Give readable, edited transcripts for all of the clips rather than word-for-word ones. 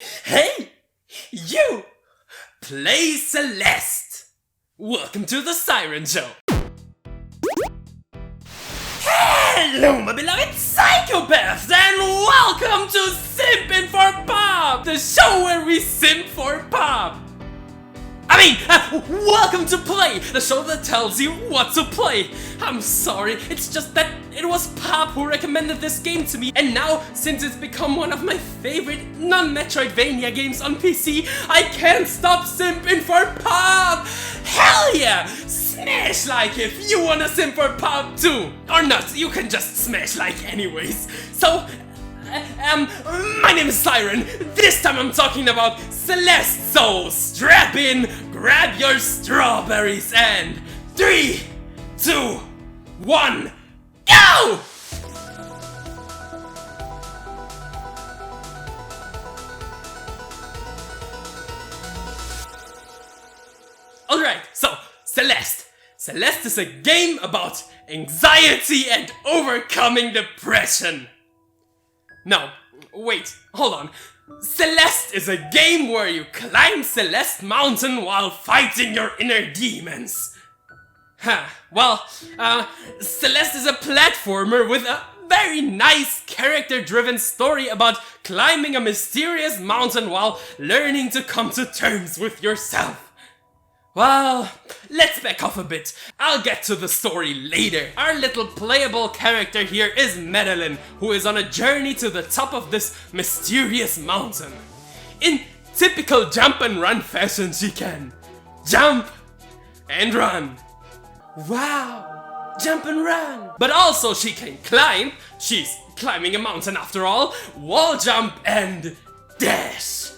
Hey! You! Play Celeste! Welcome to the Siron Show! Hello, my beloved psychopaths, and welcome to Simpin' for Pop! The show where we simp for pop! Welcome to Play, the show that tells you what to play. I'm sorry, it's just that it was Pop who recommended this game to me, and now, since it's become one of my favorite non-Metroidvania games on PC, I can't stop simping for Pop! Hell yeah! Smash like if you wanna simp for Pop too! Or not, you can just smash like anyways. So, my name is Siron. This time I'm talking about Celeste, so strap in, grab your strawberries, and 3, 2, 1, go! Alright, so Celeste. Celeste is a game about anxiety and overcoming depression. No, wait, hold on. Celeste is a game where you climb Celeste Mountain while fighting your inner demons. Celeste is a platformer with a very nice character-driven story about climbing a mysterious mountain while learning to come to terms with yourself. Well, let's back off a bit. I'll get to the story later. Our little playable character here is Madeline, who is on a journey to the top of this mysterious mountain. In typical jump and run fashion, she can jump and run. Wow, jump and run. But also she can climb, she's climbing a mountain after all, wall jump and dash.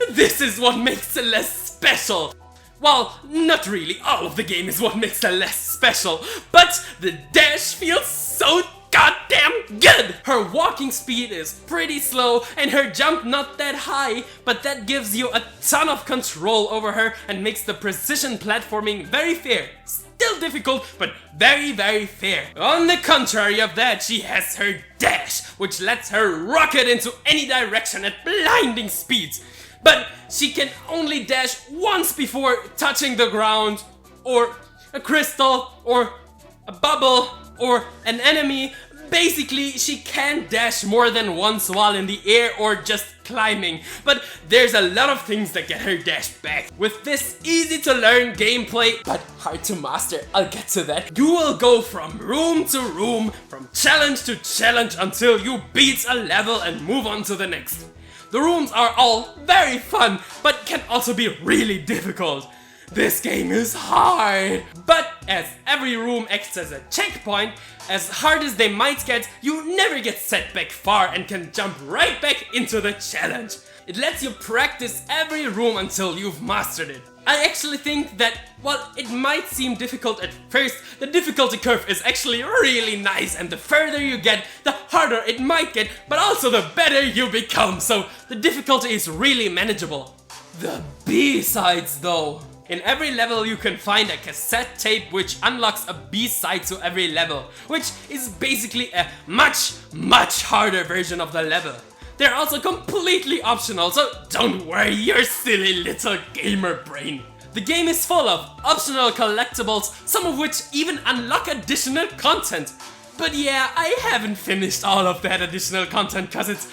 This is what makes Celeste special. Well, not really, all of the game is what makes Celeste special, but the dash feels so goddamn good! Her walking speed is pretty slow and her jump not that high, but that gives you a ton of control over her and makes the precision platforming very fair. Still difficult, but very, very fair. On the contrary of that, she has her dash, which lets her rocket into any direction at blinding speeds. But she can only dash once before touching the ground, or a crystal, or a bubble, or an enemy. Basically, she can't dash more than once while in the air or just climbing, but there's a lot of things that get her dash back. With this easy to learn gameplay, but hard to master, I'll get to that, you will go from room to room, from challenge to challenge until you beat a level and move on to the next. The rooms are all very fun, but can also be really difficult. This game is hard! But as every room acts as a checkpoint, as hard as they might get, you never get set back far and can jump right back into the challenge. It lets you practice every room until you've mastered it. I actually think that, while it might seem difficult at first, the difficulty curve is actually really nice, and the further you get, the harder it might get, but also the better you become, so the difficulty is really manageable. The B-sides though. In every level you can find a cassette tape which unlocks a B-side to every level, which is basically a much, much harder version of the level. They're also completely optional, so don't worry your silly little gamer brain. The game is full of optional collectibles, some of which even unlock additional content. But yeah, I haven't finished all of that additional content cause it's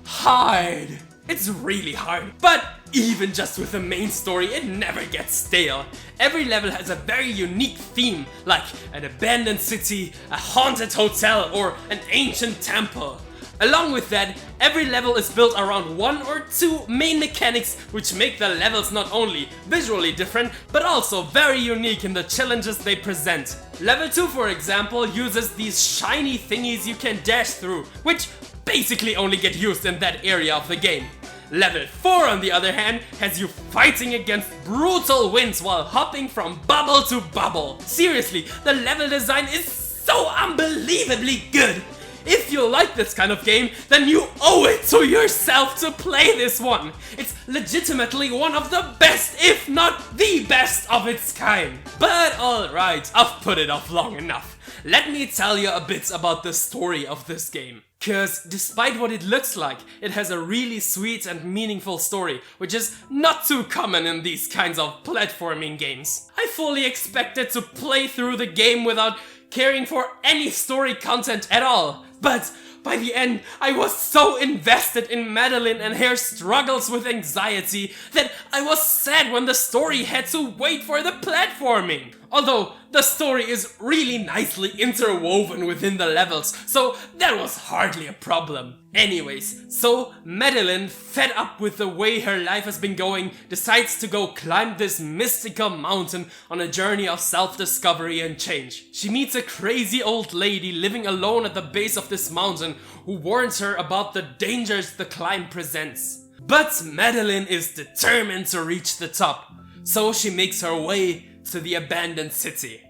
hard. It's really hard, but even just with the main story, it never gets stale. Every level has a very unique theme, like an abandoned city, a haunted hotel, or an ancient temple. Along with that, every level is built around one or two main mechanics which make the levels not only visually different, but also very unique in the challenges they present. Level 2, for example, uses these shiny thingies you can dash through, which basically only get used in that area of the game. Level 4, on the other hand, has you fighting against brutal winds while hopping from bubble to bubble. Seriously, the level design is so unbelievably good. If you like this kind of game, then you owe it to yourself to play this one. It's legitimately one of the best, if not the best of its kind. But alright, I've put it off long enough. Let me tell you a bit about the story of this game. Cause despite what it looks like, it has a really sweet and meaningful story, which is not too common in these kinds of platforming games. I fully expected to play through the game without caring for any story content at all, but by the end, I was so invested in Madeline and her struggles with anxiety that I was sad when the story had to wait for the platforming. Although, the story is really nicely interwoven within the levels, so that was hardly a problem. Anyways, so Madeline, fed up with the way her life has been going, decides to go climb this mystical mountain on a journey of self-discovery and change. She meets a crazy old lady living alone at the base of this mountain who warns her about the dangers the climb presents. But Madeline is determined to reach the top, so she makes her way to the abandoned city.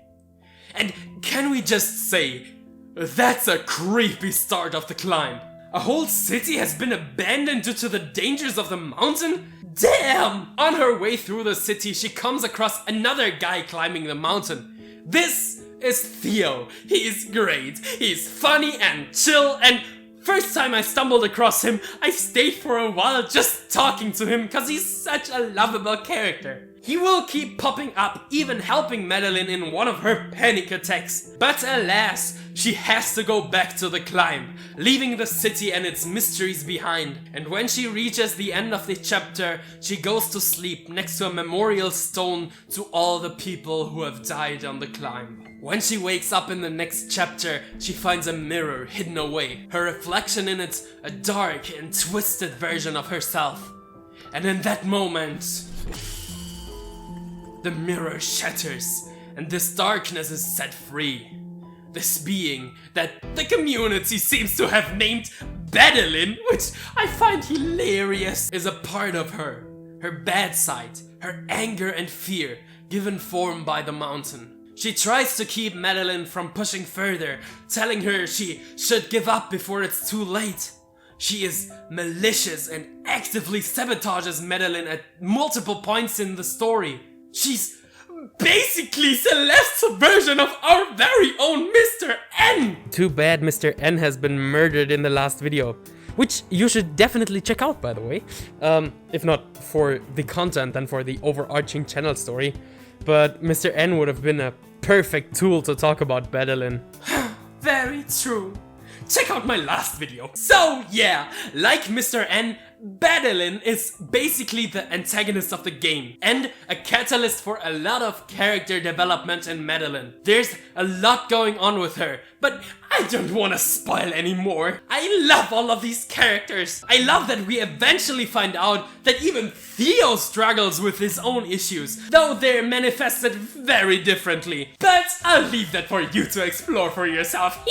And can we just say, that's a creepy start of the climb. A whole city has been abandoned due to the dangers of the mountain? Damn! On her way through the city, she comes across another guy climbing the mountain. This is Theo. He is great. He's funny and chill, and first time I stumbled across him, I stayed for a while just talking to him cause he's such a lovable character. He will keep popping up, even helping Madeline in one of her panic attacks. But alas, she has to go back to the climb, leaving the city and its mysteries behind. And when she reaches the end of the chapter, she goes to sleep next to a memorial stone to all the people who have died on the climb. When she wakes up in the next chapter, she finds a mirror hidden away. Her reflection in it, a dark and twisted version of herself. And in that moment, the mirror shatters, and this darkness is set free. This being that the community seems to have named Madeline, which I find hilarious, is a part of her. Her bad side, her anger and fear, given form by the mountain. She tries to keep Madeline from pushing further, telling her she should give up before it's too late. She is malicious and actively sabotages Madeline at multiple points in the story. She's basically Celeste's version of our very own Mr. N! Too bad Mr. N has been murdered in the last video, which you should definitely check out, by the way. If not for the content, then for the overarching channel story. But Mr. N would have been a perfect tool to talk about Madeline. Very true. Check out my last video. So yeah, like Mr. N, Madeline is basically the antagonist of the game and a catalyst for a lot of character development in Madeline. There's a lot going on with her, but I don't want to spoil anymore. I love all of these characters. I love that we eventually find out that even Theo struggles with his own issues, though they're manifested very differently. But I'll leave that for you to explore for yourself.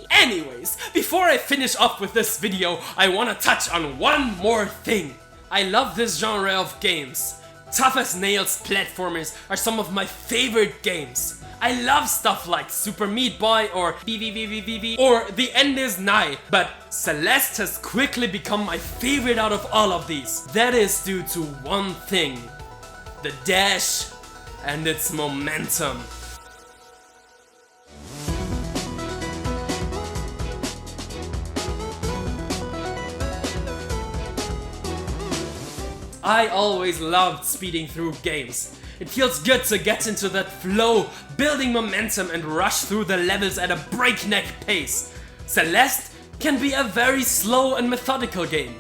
Anyways, before I finish off with this video, I want to touch on one more thing. I love this genre of games. Tough as nails platformers are some of my favorite games. I love stuff like Super Meat Boy or BBBBBB or The End Is Nigh, but Celeste has quickly become my favorite out of all of these. That is due to one thing: the dash and its momentum. I always loved speeding through games. It feels good to get into that flow, building momentum and rush through the levels at a breakneck pace. Celeste can be a very slow and methodical game.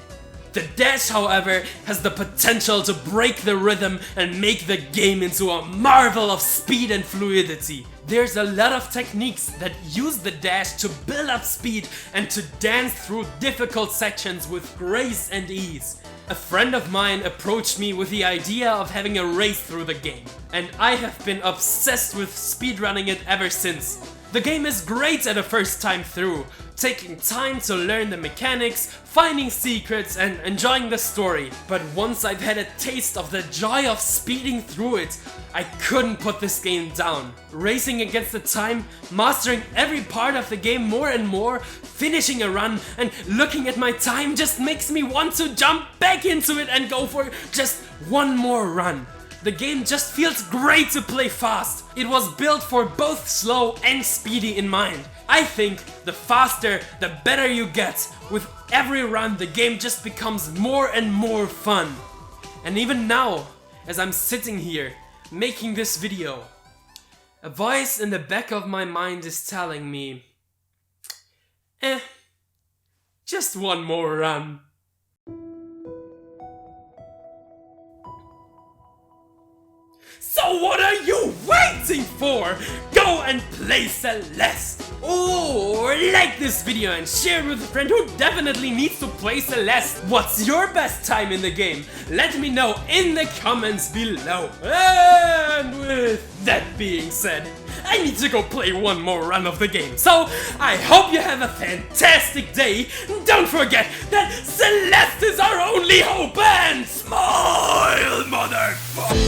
The dash, however, has the potential to break the rhythm and make the game into a marvel of speed and fluidity. There's a lot of techniques that use the dash to build up speed and to dance through difficult sections with grace and ease. A friend of mine approached me with the idea of having a race through the game, and I have been obsessed with speedrunning it ever since. The game is great at a first time through, taking time to learn the mechanics, finding secrets and enjoying the story. But once I've had a taste of the joy of speeding through it, I couldn't put this game down. Racing against the time, mastering every part of the game more and more, finishing a run and looking at my time just makes me want to jump back into it and go for just one more run. The game just feels great to play fast. It was built for both slow and speedy in mind. I think the faster, the better you get. With every run, the game just becomes more and more fun. And even now, as I'm sitting here, making this video, a voice in the back of my mind is telling me, just one more run. So what are you waiting for? Go and play Celeste! Or like this video and share it with a friend who definitely needs to play Celeste. What's your best time in the game? Let me know in the comments below. And with that being said, I need to go play one more run of the game. So I hope you have a fantastic day. Don't forget that Celeste is our only hope, and smile, motherfucker!